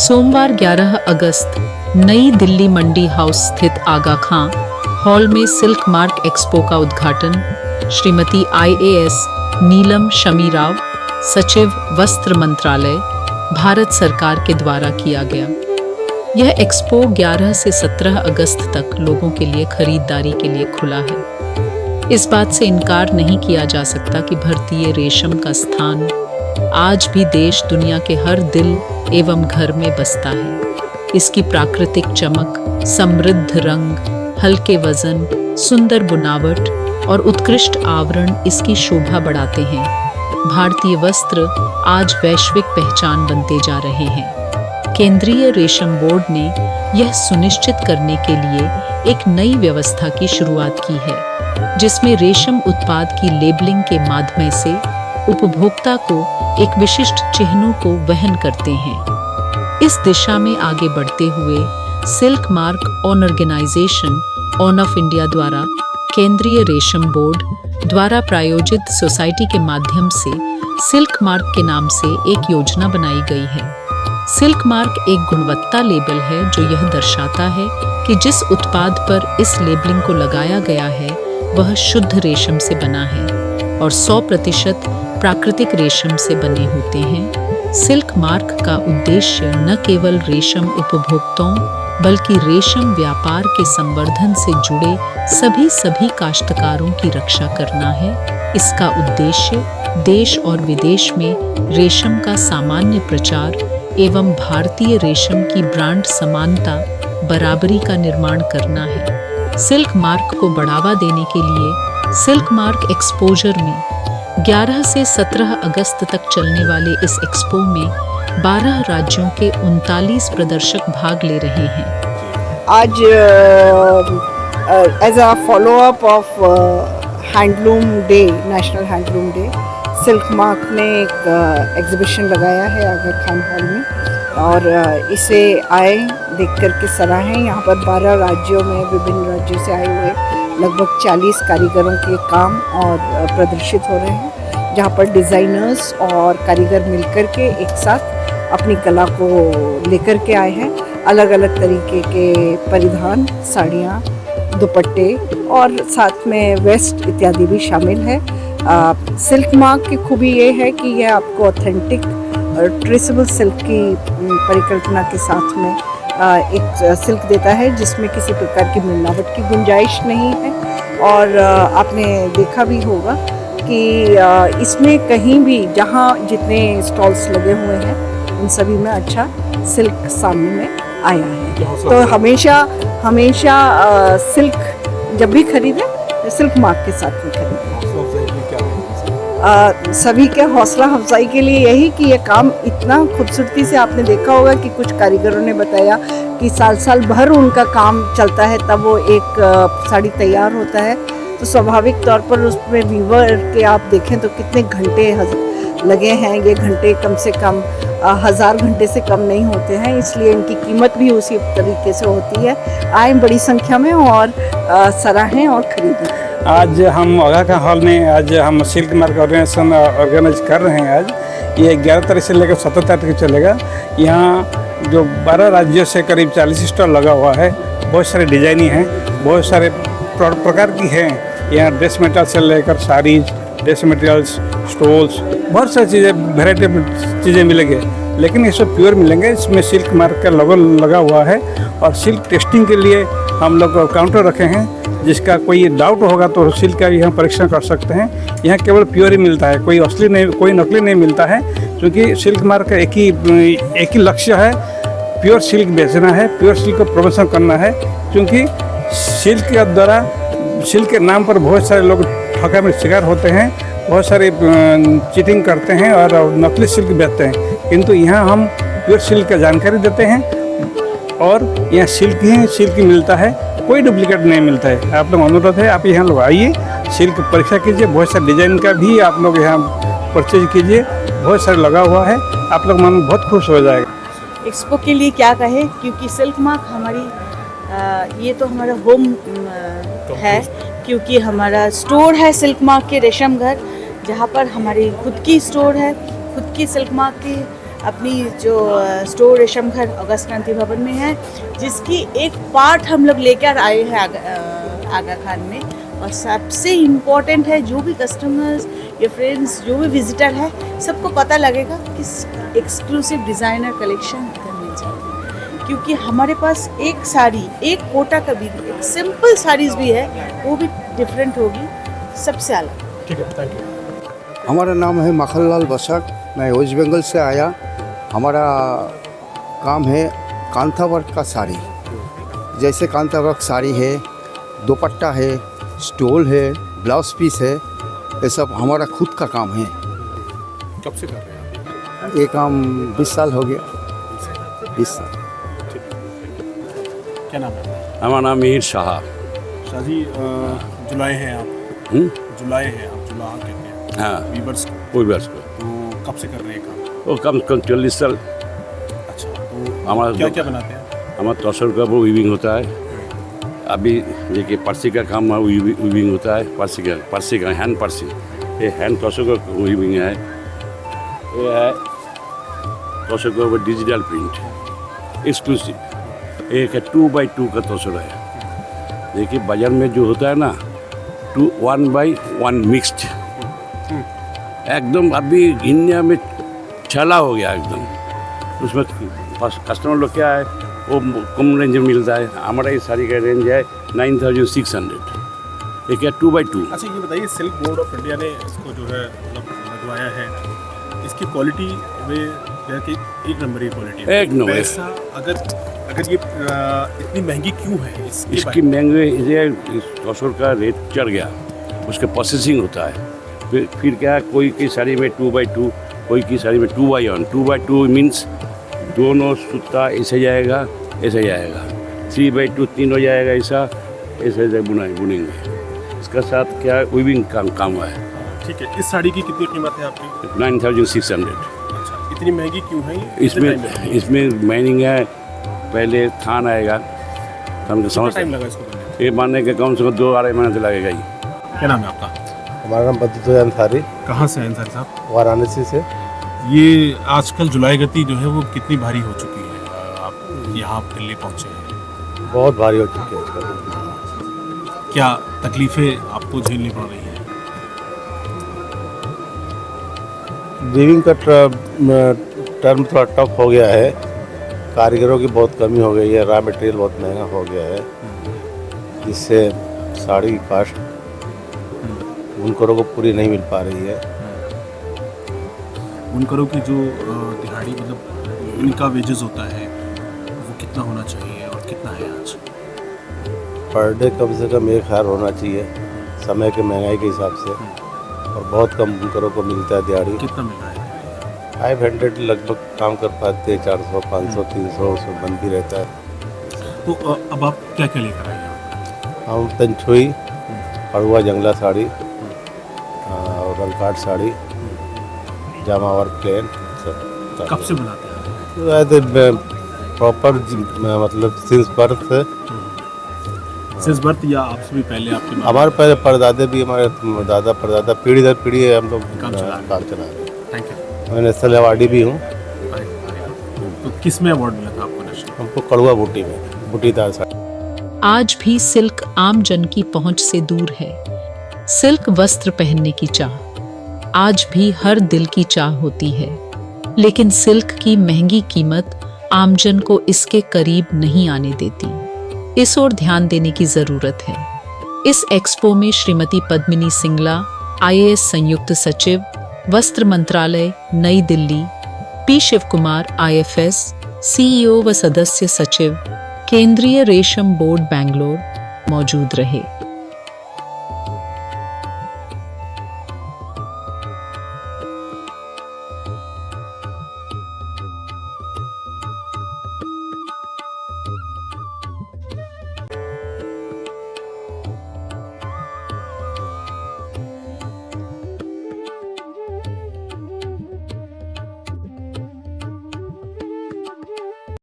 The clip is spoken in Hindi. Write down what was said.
सोमवार 11 अगस्त नई दिल्ली मंडी हाउस स्थित आगा खां हॉल में सिल्क मार्क एक्सपो का उद्घाटन श्रीमती IAS नीलम शमी राव, सचिव वस्त्र मंत्रालय, भारत सरकार के द्वारा किया गया। यह एक्सपो 11 से 17 अगस्त तक लोगों के लिए खरीदारी के लिए खुला है। इस बात से इनकार नहीं किया जा सकता कि भारतीय रेशम का स्थान आज भी देश दुनिया के हर दिल एवं घर में बसता है। इसकी प्राकृतिक चमक, समृद्ध रंग, हल्के वजन, सुंदर बुनावट और उत्कृष्ट आवरण इसकी शोभा बढ़ाते हैं। भारतीय वस्त्र आज वैश्विक पहचान बनते जा रहे हैं। केंद्रीय रेशम बोर्ड ने यह सुनिश्चित करने के लिए एक नई व्यवस्था की शुरुआत की है, जिसमें रेशम उत्पाद की लेबलिंग के माध्यम से उपभोक्ता को एक विशिष्ट चिन्हों को वहन करते हैं। इस दिशा में आगे बढ़ते हुए silk mark organisation of India द्वारा केंद्रीय रेशम बोर्ड द्वारा प्रायोजित सोसाइटी के माध्यम से सिल्क मार्क के नाम से एक योजना बनाई गई है। सिल्क मार्क एक गुणवत्ता लेबल है जो यह दर्शाता है कि जिस उत्पाद पर इस लेबलिंग को लगाया गया है वह शुद्ध रेशम से बना है और 100% प्राकृतिक रेशम से बने होते हैं। सिल्क मार्क का उद्देश्य न केवल रेशम उपभोक्ताओं बल्कि रेशम व्यापार के संवर्धन से जुड़े सभी काश्तकारों की रक्षा करना है। इसका उद्देश्य देश और विदेश में रेशम का सामान्य प्रचार एवं भारतीय रेशम की ब्रांड समानता बराबरी का निर्माण करना है। सिल्क मार्क को बढ़ावा देने के लिए सिल्क मार्क एक्सपोजर में 11 से 17 अगस्त तक चलने वाले इस एक्सपो में 12 राज्यों के 39 प्रदर्शक भाग ले रहे हैं। आज as a follow up of handloom day, national handloom day, silk mark ने एक एग्जीबिशन लगाया है आगा खान हॉल में और इसे आए देख करके सराहें। यहाँ पर 12 राज्यों में विभिन्न राज्यों से आए हुए लगभग 40 कारीगरों के काम और प्रदर्शित हो रहे हैं, जहाँ पर डिज़ाइनर्स और कारीगर मिलकर के एक साथ अपनी कला को लेकर के आए हैं। अलग अलग तरीके के परिधान, साड़ियाँ, दुपट्टे और साथ में वेस्ट इत्यादि भी शामिल है। सिल्क मार्क की खूबी ये है कि यह आपको ऑथेंटिक और ट्रेसेबल सिल्क की परिकल्पना के साथ में एक सिल्क देता है जिसमें किसी प्रकार की मिलावट की गुंजाइश नहीं है। और आपने देखा भी होगा कि इसमें कहीं भी जहाँ जितने स्टॉल्स लगे हुए हैं उन सभी में अच्छा सिल्क सामने में आया है। तो हमेशा सिल्क जब भी खरीदें सिल्क मार्क के साथ में खरीदें। सभी के हौसला अफजाई के लिए यही कि ये काम इतना खूबसूरती से, आपने देखा होगा कि कुछ कारीगरों ने बताया कि साल भर उनका काम चलता है तब वो एक साड़ी तैयार होता है। तो स्वाभाविक तौर पर उसमें वीवर के आप देखें तो कितने घंटे लगे हैं। ये घंटे कम से कम 1000 घंटे से कम नहीं होते हैं, इसलिए इनकी कीमत भी उसी तरीके से होती है। आए बड़ी संख्या में और सराहें और खरीदें। आज हम आगा खां हॉल में आज हम सिल्क मार्क ऑर्गेनाइजेशन ऑर्गेनाइज कर रहे हैं। आज ये 11 तारीख से लेकर 17 तारीख तक चलेगा। यहाँ जो 12 राज्यों से करीब 40 स्टॉल लगा हुआ है। बहुत सारे डिजाइनिंग हैं, बहुत सारे प्रकार की हैं। यहाँ ड्रेस मटेरियल से लेकर साड़ीज, ड्रेस मटेरियल्स, स्टोल्स, बहुत सारी चीज़ें, वेराइटी चीज़ें मिलेंगे, लेकिन ये सब प्योर मिलेंगे। इसमें सिल्क मार्क का लोगो लगा हुआ है और सिल्क टेस्टिंग के लिए हम लोग काउंटर रखे हैं। जिसका कोई डाउट होगा तो सिल्क का भी हम परीक्षण कर सकते हैं। यहाँ केवल प्योर ही मिलता है, कोई असली नहीं, कोई नकली नहीं मिलता है, क्योंकि सिल्क मार्क का एक ही लक्ष्य है, प्योर सिल्क बेचना है, प्योर सिल्क को प्रमोशन करना है। क्योंकि सिल्क के द्वारा, सिल्क के नाम पर बहुत सारे लोग ठगा में शिकार होते हैं, बहुत सारे चीटिंग करते हैं और नकली सिल्क बेचते हैं। किंतु यहाँ हम प्योर सिल्क का जानकारी देते हैं और यहाँ सिल्क ही मिलता है, कोई डुप्लीकेट नहीं मिलता है। आप लोग अनुरोध है, आप यहाँ लोग आइए, सिल्क परीक्षा कीजिए, बहुत सारे डिजाइन का भी आप लोग यहाँ परचेज कीजिए, बहुत सारे लगा हुआ है, आप लोग मन बहुत खुश हो जाएगा। एक्सपो के लिए क्या कहे, क्योंकि सिल्क मार्क हमारी ये तो हमारा होम है, क्योंकि हमारा स्टोर है सिल्क मार्क के रेशम घर, जहाँ पर हमारी खुद की स्टोर है, खुद की सिल्क मार्क की अपनी जो स्टोर रेशमघर अगस्त क्रांति भवन में है, जिसकी एक पार्ट हम लोग लेकर आए हैं आगा खान में। और सबसे इम्पोर्टेंट है, जो भी कस्टमर्स या फ्रेंड्स जो भी विजिटर है, सबको पता लगेगा कि एक्सक्लूसिव डिज़ाइनर कलेक्शन इधर मिल जाएगी। क्योंकि हमारे पास एक साड़ी, एक कोटा का भी, एक सिंपल साड़ीज़ भी है, वो भी डिफरेंट होगी, सबसे अलग। ठीक है, थैंक यू। हमारा नाम है मखनलाल बसक, मैं वेस्ट बंगाल से आया। हमारा काम है कांथा वर्क का साड़ी। जैसे कांथा वर्क साड़ी है, दुपट्टा है, स्टोल है, ब्लाउज पीस है, ये सब हमारा खुद का काम है। कब से कर रहे हैं आप? ये काम 20 साल हो गया। 20 साल। क्या नाम है? हमारा नाम मीर शाह। शादी जुलाई हैं आप? जुलाई हैं आप, जुला कहते हैं हाँ, वीवर्स को। कोई बस को तो कब से कर रहे हैं काम? वो कम से कम 40 साल। अच्छा, तो हमारा क्या क्या बनाते हैं? हमारा तसर का वो वीविंग होता है। अभी देखिए पर्सी का काम वीविंग होता है। पर्सी का हैंड पर्सी, ये हैंड तसर का वीविंग है। ये है तसर का वो डिजिटल प्रिंट एक्सक्लूसिव। एक है 2x2 का तसर है। देखिए बाजार में जो होता है ना 1x1 मिक्स्ड, एकदम अभी इंडिया में छला हो गया एकदम। उसमें कस्टमर लोग क्या है, वो कम रेंज में मिलता है। हमारा इस साड़ी का रेंज है 9600। एक है 2x2। अच्छा, ये बताइए, सिल्क बोर्ड ऑफ इंडिया ने इसको जो है मतलब लगवाया है, इसकी क्वालिटी में कि एक नंबर की क्वालिटी है। एक नंबर। पैसा अगर ये इतनी महंगी क्यों है? इसकी महंगी ये इस तसर का रेट चढ़ गया, उसके प्रोसेसिंग होता है। फिर क्या है, कोई की साड़ी में 2x2, कोई की साड़ी में 2x1। 2x2 मीन्स दोनों सूता ऐसे जाएगा, ऐसे जाएगा। 3x2 तीन हो जाएगा, ऐसा ऐसे बुनेंगे। इसका साथ क्या वीविंग काम हुआ है। ठीक है, इस साड़ी की कितनी कीमत है आपकी? 9600। अच्छा, इतनी महंगी क्यों है? इसमें माइनिंग है, पहले थान आएगा। थान का समझ टाइम लगा इसको बनने? ये मानने के कम से कम 2-2.5 महीने तो लगेगा ही। क्या नाम है आपका? हमारा नाम बद्दुद्दीन अंसारी, कहाँ से हैं अंसारी साहब? वाराणसी से। ये आजकल जुलाई गति जो है वो कितनी भारी हो चुकी है? आप यहाँ दिल्ली पहुँचे हैं, बहुत भारी हो चुकी है आजकल। क्या तकलीफ़ें आपको झेलनी पड़ रही हैं? वीविंग का टर्म थोड़ा टफ हो गया है। कारीगरों की बहुत कमी हो गई है, रॉ मटेरियल बहुत महंगा हो गया है, जिससे साड़ी की कास्ट बुनकरों को पूरी नहीं मिल पा रही है। बुनकरों की जो दिहाड़ी मतलब इनका वेजेस होता है वो कितना होना चाहिए और कितना है आज? पर डे कम से कम 1000 होना चाहिए समय के महंगाई के हिसाब से, और बहुत कम बुनकरों को मिलता है दिहाड़ी। कितना मिल रहा है? 500 लगभग काम कर पाते हैं, 400, 500, 300 उसमें बंद भी रहता है। तो अब आप क्या क्या लेकर आए हैं? हम तंछुई, पड़ुआ जंगला साड़ी और रंगकाट साड़ी, जामा वर्क प्लेन सब। कब से बनाते हैं? प्रॉपर मतलब सिंस बर्थ से। सिंस बर्थ या आपसे भी पहले आपके माँ? हमारे पहले परदादे भी, हमारे दादा परदादा पीढ़ी दर पीढ़ी है, हम लोग काम चला रहे हैं। काम चला रहे हैं। Thank you. मैं नेशनल अवार्डी भी हूँ। तो किस में अवार्ड मिला था आपको नेशनल? हमको कड़ुआ बूटी में, बूटीदार साड़ी। आज भी सिल्क आम जन की पहुंच से दूर है। सिल्क वस्त्र पहनने की चाह आज भी हर दिल की चाह होती है, लेकिन सिल्क की महंगी कीमत आमजन को इसके करीब नहीं आने देती। इस ओर ध्यान देने की जरूरत है। इस एक्सपो में श्रीमती पद्मिनी सिंगला, IAS संयुक्त सचिव, वस्त्र मंत्रालय, नई Delhi, P Shiv Kumar, IFS, CEO व सदस्य सचिव, केंद्रीय रेशम बोर्ड, बैंगलोर मौजूद रहे।